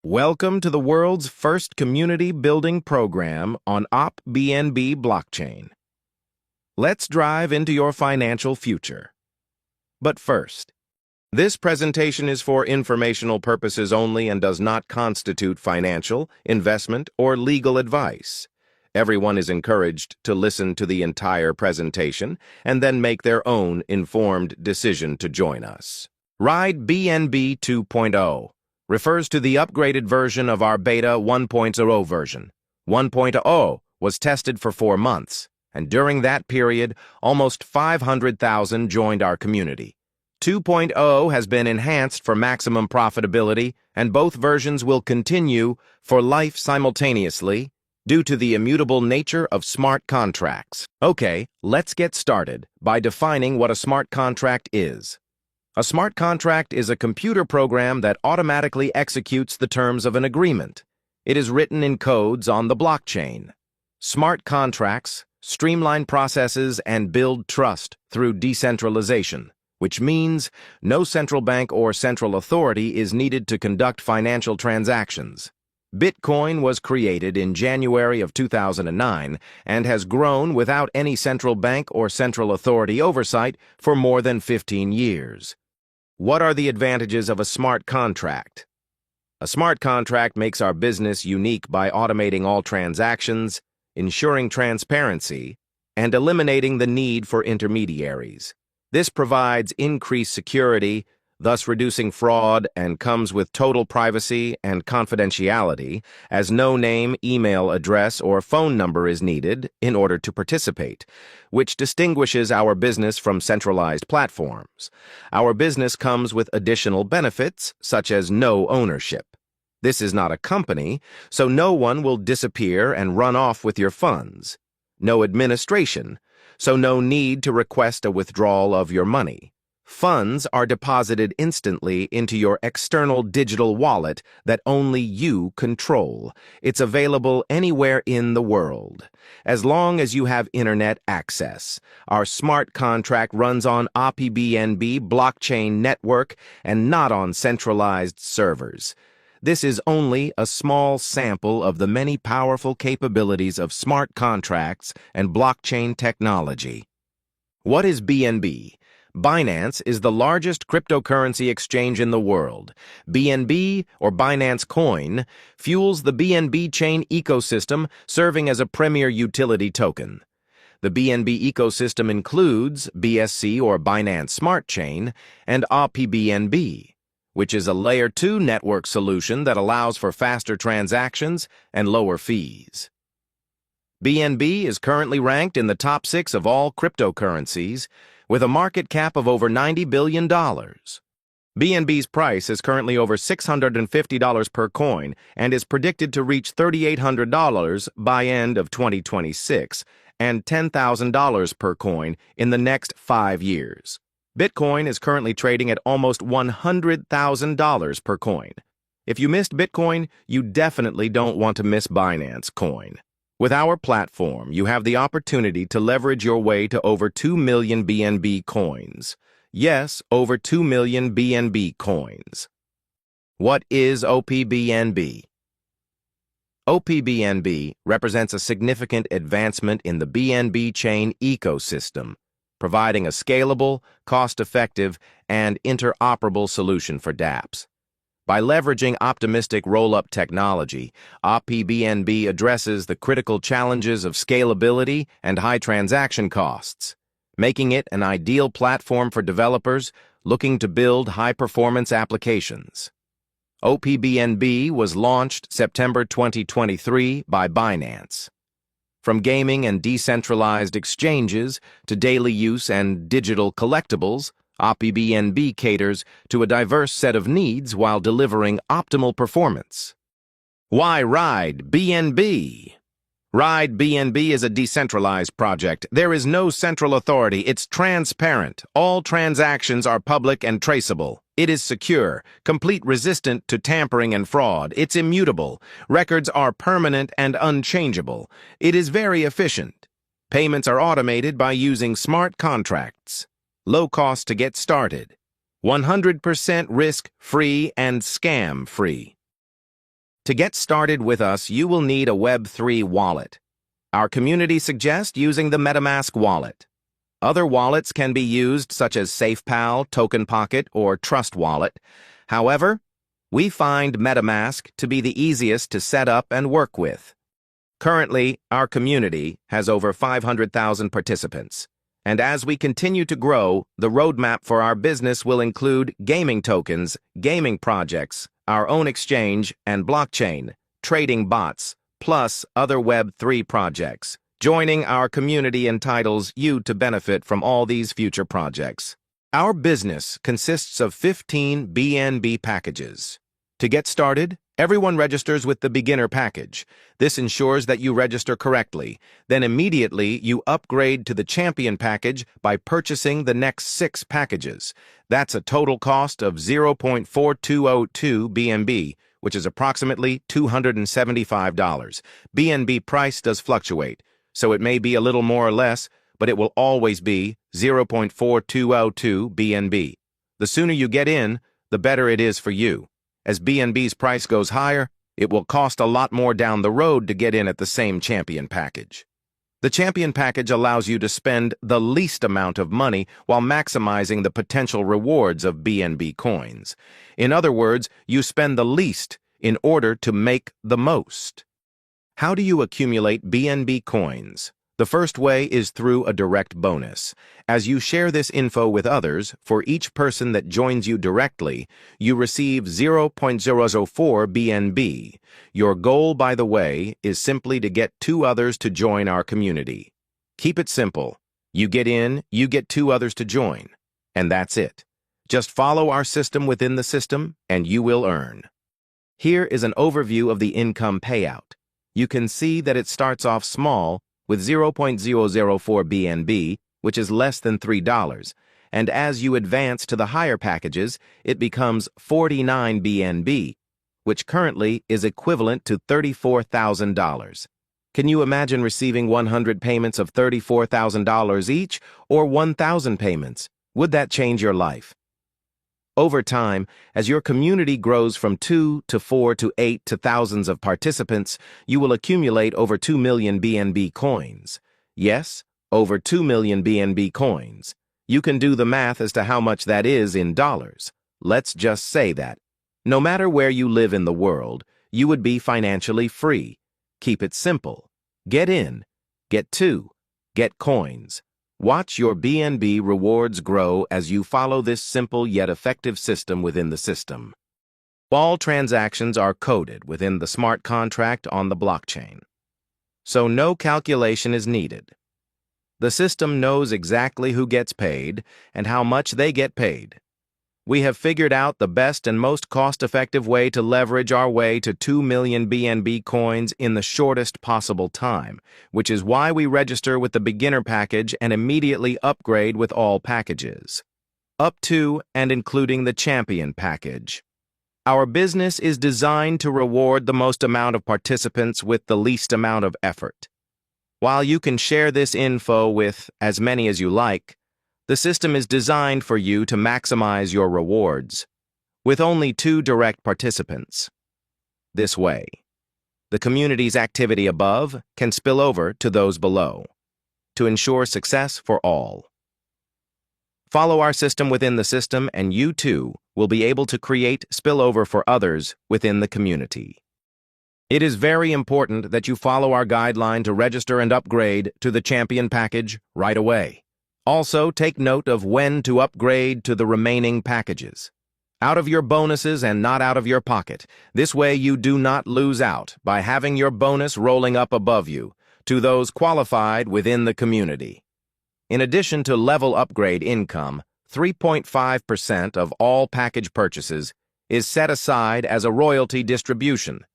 Welcome to the world's first community building program on Ridebnb blockchain. Let's drive into your financial future. But first, this presentation is for informational purposes only and does not constitute financial, investment, or legal advice. Everyone is encouraged to listen to the entire presentation and then make their own informed decision to join us. Ridebnb 2.0 refers to the upgraded version of our Beta 1.0 version. 1.0 was tested for 4 months, and during that period, almost 500,000 joined our community. 2.0 has been enhanced for maximum profitability, and both versions will continue for life simultaneously due to the immutable nature of smart contracts. Okay, let's get started by defining what a smart contract is. A smart contract is a computer program that automatically executes the terms of an agreement. It is written in codes on the blockchain. Smart contracts streamline processes and build trust through decentralization, which means no central bank or central authority is needed to conduct financial transactions. Bitcoin was created in January of 2009 and has grown without any central bank or central authority oversight for more than 15 years. What are the advantages of a smart contract? A smart contract makes our business unique by automating all transactions, ensuring transparency, and eliminating the need for intermediaries. This provides increased security, thus reducing fraud, and comes with total privacy and confidentiality, as no name, email address, or phone number is needed in order to participate, which distinguishes our business from centralized platforms. Our business comes with additional benefits, such as no ownership. This is not a company, so no one will disappear and run off with your funds. No administration, so no need to request a withdrawal of your money. Funds are deposited instantly into your external digital wallet that only you control. It's available anywhere in the world, as long as you have internet access. Our smart contract runs on Ridebnb blockchain network and not on centralized servers. This is only a small sample of the many powerful capabilities of smart contracts and blockchain technology. What is BNB? Binance is the largest cryptocurrency exchange in the world. BNB, or Binance Coin, fuels the BNB chain ecosystem, serving as a premier utility token. The BNB ecosystem includes BSC, or Binance Smart Chain, and Ridebnb, which is a Layer 2 network solution that allows for faster transactions and lower fees. BNB is currently ranked in the top 6 of all cryptocurrencies, with a market cap of over $90 billion. BNB's price is currently over $650 per coin and is predicted to reach $3,800 by end of 2026 and $10,000 per coin in the next 5 years. Bitcoin is currently trading at almost $100,000 per coin. If you missed Bitcoin, you definitely don't want to miss Binance Coin. With our platform, you have the opportunity to leverage your way to over 2 million BNB coins. Yes, over 2 million BNB coins. What is OPBNB? OPBNB represents a significant advancement in the BNB chain ecosystem, providing a scalable, cost-effective, and interoperable solution for dApps. By leveraging optimistic roll-up technology, OPBNB addresses the critical challenges of scalability and high transaction costs, making it an ideal platform for developers looking to build high-performance applications. OPBNB was launched September 2023 by Binance. From gaming and decentralized exchanges to daily use and digital collectibles, OPBNB caters to a diverse set of needs while delivering optimal performance. Why Ridebnb? Ridebnb is a decentralized project. There is no central authority. It's transparent. All transactions are public and traceable. It is secure, complete resistant to tampering and fraud. It's immutable. Records are permanent and unchangeable. It is very efficient. Payments are automated by using smart contracts. Low cost to get started. 100% risk-free and scam-free. To get started with us, you will need a Web3 wallet. Our community suggests using the MetaMask wallet. Other wallets can be used, such as SafePal, TokenPocket, or Trust Wallet. However, we find MetaMask to be the easiest to set up and work with. Currently, our community has over 500,000 participants. And as we continue to grow, the roadmap for our business will include gaming tokens, gaming projects, our own exchange, and blockchain, trading bots, plus other Web3 projects. Joining our community entitles you to benefit from all these future projects. Our business consists of 15 BNB packages. To get started, everyone registers with the beginner package. This ensures that you register correctly. Then immediately you upgrade to the champion package by purchasing the next 6 packages. That's a total cost of 0.4202 BNB, which is approximately $275. BNB price does fluctuate, so it may be a little more or less, but it will always be 0.4202 BNB. The sooner you get in, the better it is for you. As BNB's price goes higher, it will cost a lot more down the road to get in at the same champion package. The champion package allows you to spend the least amount of money while maximizing the potential rewards of BNB coins. In other words, you spend the least in order to make the most. How do you accumulate BNB coins? The first way is through a direct bonus. As you share this info with others, for each person that joins you directly, you receive 0.004 BNB. Your goal, by the way, is simply to get 2 others to join our community. Keep it simple. You get in, you get 2 others to join. And that's it. Just follow our system within the system, and you will earn. Here is an overview of the income payout. You can see that it starts off small, with 0.004 BNB, which is less than $3, and as you advance to the higher packages, it becomes 49 BNB, which currently is equivalent to $34,000. Can you imagine receiving 100 payments of $34,000 each, or 1,000 payments? Would that change your life? Over time, as your community grows from 2 to 4 to 8 to thousands of participants, you will accumulate over 2 million BNB coins. Yes, over 2 million BNB coins. You can do the math as to how much that is in dollars. Let's just say that. No matter where you live in the world, you would be financially free. Keep it simple. Get in, get 2, get coins. Watch your BNB rewards grow as you follow this simple yet effective system within the system. All transactions are coded within the smart contract on the blockchain, so no calculation is needed. The system knows exactly who gets paid and how much they get paid. We have figured out the best and most cost-effective way to leverage our way to 2 million BNB coins in the shortest possible time, which is why we register with the beginner package and immediately upgrade with all packages, up to and including the champion package. Our business is designed to reward the most amount of participants with the least amount of effort. While you can share this info with as many as you like, the system is designed for you to maximize your rewards, with only 2 direct participants. This way, the community's activity above can spill over to those below, to ensure success for all. Follow our system within the system, and you too will be able to create spillover for others within the community. It is very important that you follow our guideline to register and upgrade to the champion package right away. Also, take note of when to upgrade to the remaining packages. Out of your bonuses and not out of your pocket. This way you do not lose out by having your bonus rolling up above you to those qualified within the community. In addition to level upgrade income, 3.5% of all package purchases is set aside as a royalty distribution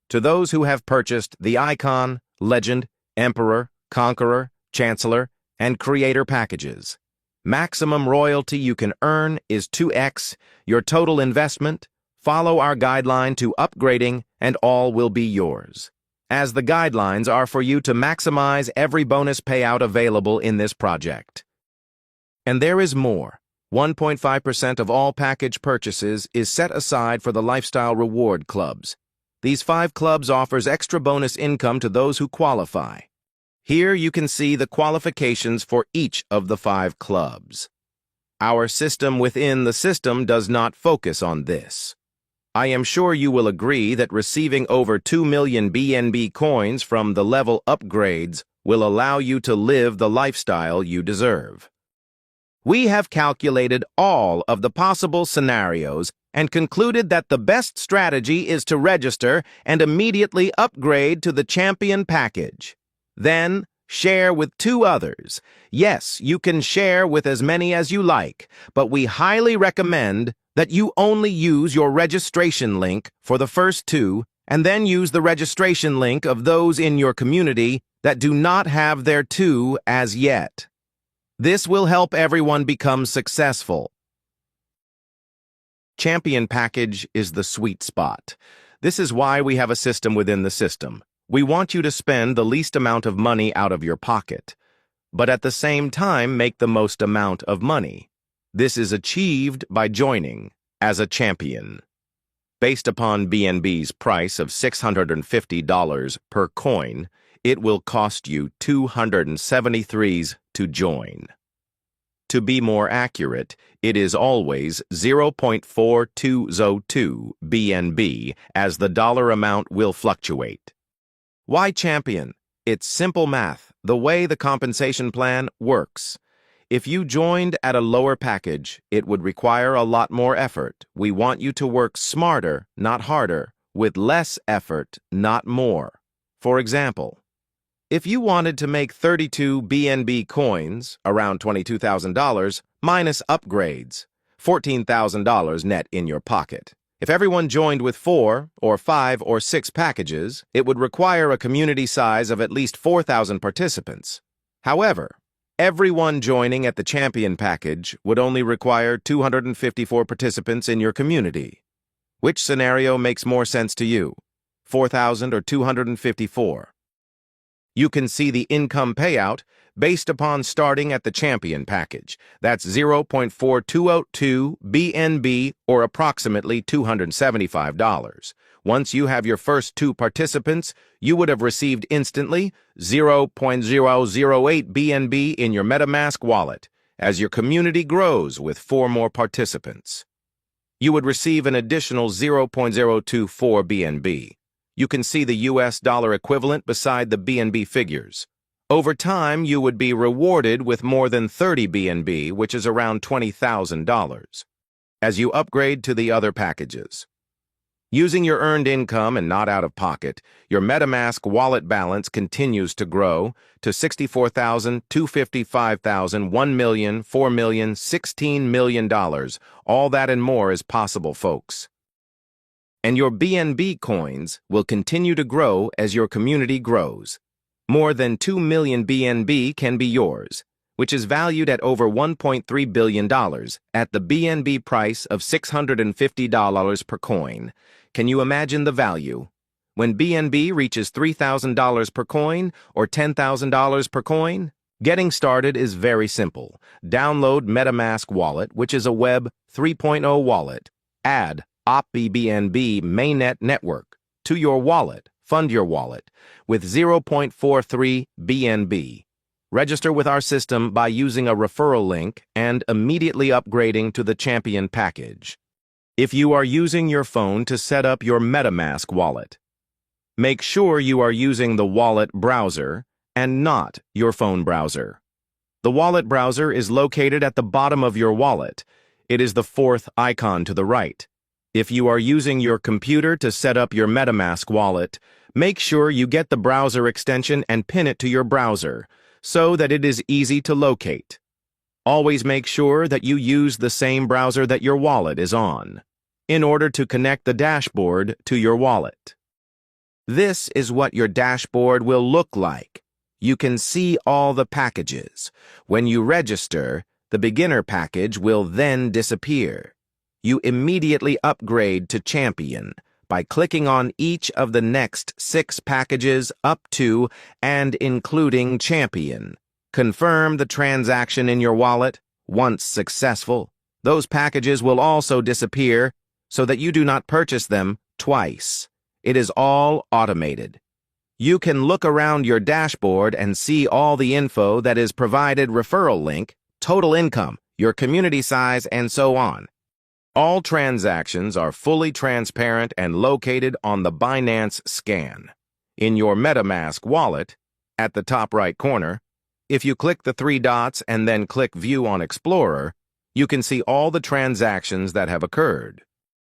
to those who have purchased the Icon, Legend, Emperor, Conqueror, Chancellor, and Creator packages. Maximum royalty you can earn is 2x your total investment. Follow our guideline to upgrading and all will be yours, as the guidelines are for you to maximize every bonus payout available in this project. And there is more. 1.5% of all package purchases is set aside for the lifestyle reward clubs. These 5 clubs offers extra bonus income to those who qualify. Here you can see the qualifications for each of the 5 clubs. Our system within the system does not focus on this. I am sure you will agree that receiving over 2 million BNB coins from the level upgrades will allow you to live the lifestyle you deserve. We have calculated all of the possible scenarios and concluded that the best strategy is to register and immediately upgrade to the champion package. Then, share with 2 others. Yes, you can share with as many as you like, but we highly recommend that you only use your registration link for the first 2 and then use the registration link of those in your community that do not have their 2 as yet. This will help everyone become successful. Champion package is the sweet spot. This is why we have a system within the system. We want you to spend the least amount of money out of your pocket, but at the same time make the most amount of money. This is achieved by joining as a champion. Based upon BNB's price of $650 per coin, it will cost you 273s to join. To be more accurate, it is always 0.4202 BNB, as the dollar amount will fluctuate. Why champion? It's simple math, the way the compensation plan works. If you joined at a lower package, it would require a lot more effort. We want you to work smarter, not harder, with less effort, not more. For example, if you wanted to make 32 BNB coins, around $22,000, minus upgrades, $14,000 net in your pocket. If everyone joined with 4 or 5 or 6 packages, it would require a community size of at least 4,000 participants. However, everyone joining at the champion package would only require 254 participants in your community. Which scenario makes more sense to you? 4,000 or 254? You can see the income payout based upon starting at the champion package. That's 0.4202 BNB, or approximately $275. Once you have your first 2 participants, you would have received instantly 0.008 BNB in your MetaMask wallet as your community grows with 4 more participants. You would receive an additional 0.024 BNB. You can see the US dollar equivalent beside the BNB figures. Over time, you would be rewarded with more than 30 BNB, which is around $20,000, as you upgrade to the other packages. Using your earned income and not out of pocket, your MetaMask wallet balance continues to grow to $64,000, $255,000, $1 million, $4 million, $16 million. All that and more is possible, folks. And your BNB coins will continue to grow as your community grows. More than 2 million BNB can be yours, which is valued at over $1.3 billion at the BNB price of $650 per coin. Can you imagine the value? When BNB reaches $3,000 per coin or $10,000 per coin? Getting started is very simple. Download MetaMask Wallet, which is a Web 3.0 wallet. Add aspirations mainnet network to your wallet. Fund your wallet with 0.43 BNB. Register with our system by using a referral link and immediately upgrading to the champion package. If you are using your phone to set up your MetaMask wallet, make sure you are using the wallet browser and not your phone browser. The wallet browser is located at the bottom of your wallet. It is the 4th icon to the right. If you are using your computer to set up your MetaMask wallet, make sure you get the browser extension and pin it to your browser so that it is easy to locate. Always make sure that you use the same browser that your wallet is on in order to connect the dashboard to your wallet. This is what your dashboard will look like. You can see all the packages. When you register, the beginner package will then disappear. You immediately upgrade to champion by clicking on each of the next 6 packages up to and including champion. Confirm the transaction in your wallet. Once successful, those packages will also disappear so that you do not purchase them twice. It is all automated. You can look around your dashboard and see all the info that is provided: referral link, total income, your community size, and so on. All transactions are fully transparent and located on the Binance Scan. In your MetaMask wallet, at the top right corner, if you click the three dots and then click View on Explorer, you can see all the transactions that have occurred.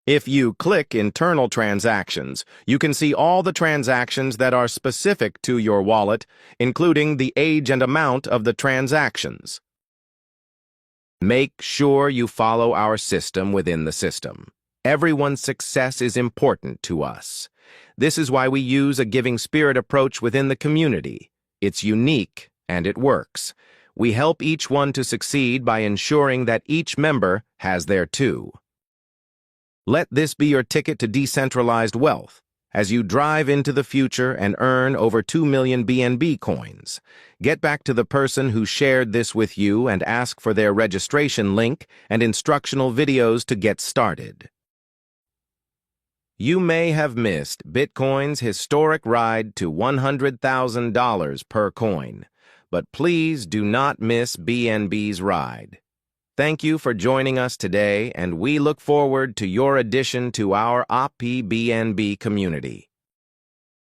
If you click Internal Transactions, you can see all the transactions that are specific to your wallet, including the age and amount of the transactions. Make sure you follow our system within the system. Everyone's success is important to us. This is why we use a giving spirit approach within the community. It's unique and it works. We help each one to succeed by ensuring that each member has their too. Let this be your ticket to decentralized wealth as you drive into the future and earn over 2 million BNB coins. Get back to the person who shared this with you and ask for their registration link and instructional videos to get started. You may have missed Bitcoin's historic ride to $100,000 per coin, but please do not miss BNB's ride. Thank you for joining us today, and we look forward to your addition to our OPBNB community.